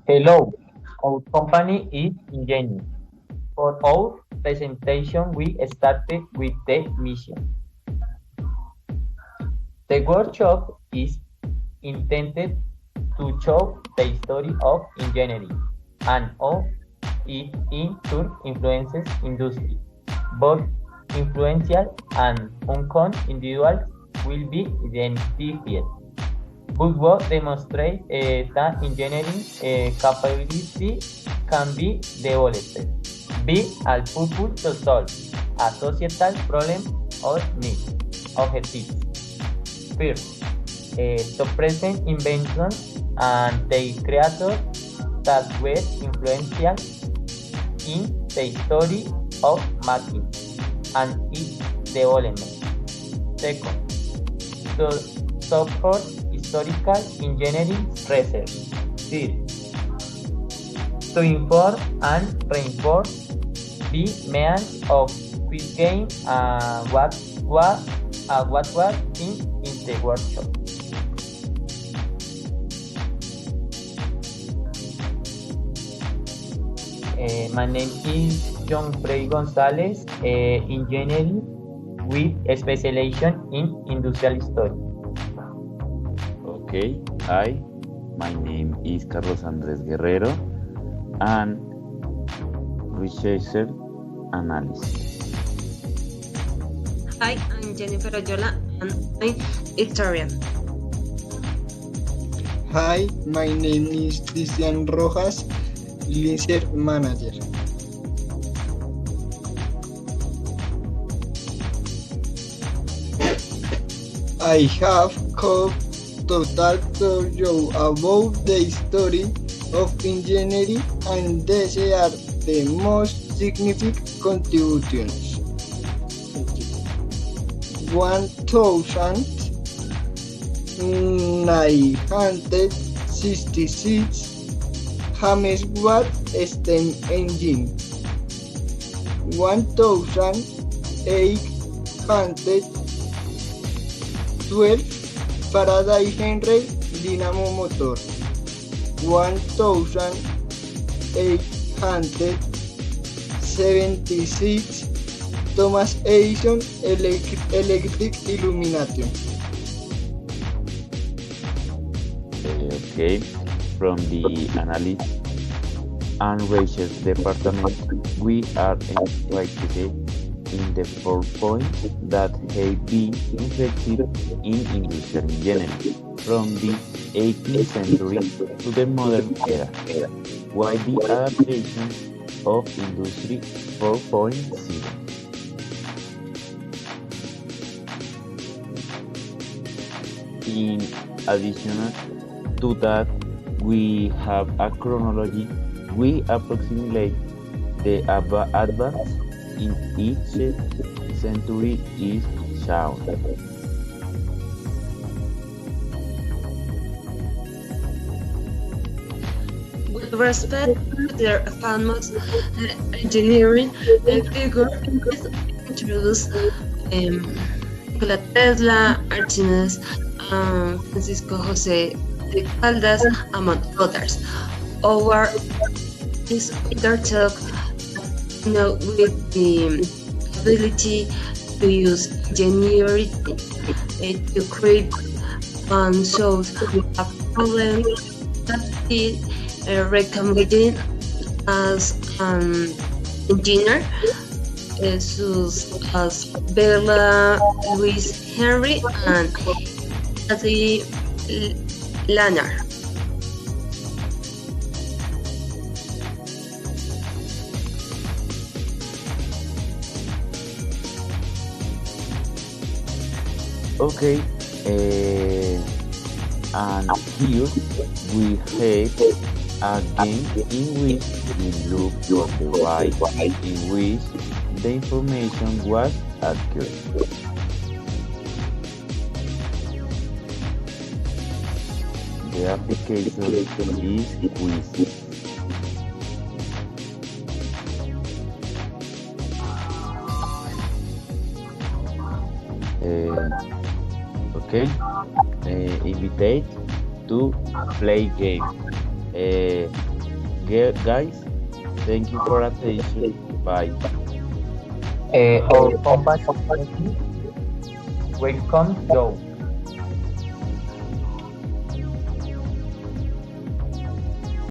Hello, our company is Ingenious. For our presentation, we started with the mission. The workshop is intended to show the story of engineering and how it influences industry. Both influential and unknown individuals will be identified. Bookwork demonstrates that engineering capability can be developed, be al purpose to solve a societal problem or need, objectives. First, to present inventions and their creators that were influential in the history of making and its development. Second, to support historical engineering research. Third, to inform and reinforce the means of quiz game and what was in the workshop. My name is John Frey Gonzalez, engineering with specialization in industrial history. Okay, hi, my name is Carlos Andres Guerrero and researcher analysis. Hi, I'm Jennifer Oyola and I'm historian. Hi, my name is Cristian Rojas, research manager. I have come to talk to you about the story of engineering, and these are the most significant contributions. 1966 James Watt steam engine. 1812 Faraday Henry dynamo motor. 1876 Thomas Edison electric illumination. Okay, from the analysis and research department, we are interested in the 4 points that have been effective in industrial engineering from the 18th century to the modern era. Why the adaptation of Industry 4.0? In addition to that, we have a chronology. We approximate the advance in each century is shown. With respect to their famous engineering figure, is introduced Nikola Tesla, Archimedes, Francisco Jose de Caldas, among others. Our is undertook with the ability to use ingenuity to create and solve a problem that is recommended as an engineer, as Bella, Louis Henry, and Adi Lanner. Okay, and here we have a game in which we look for the way in which the information was accurate. The application is quiz. Okay, invitate to play game. Guys, thank you for attention. Bye. Our company, welcome, Joe.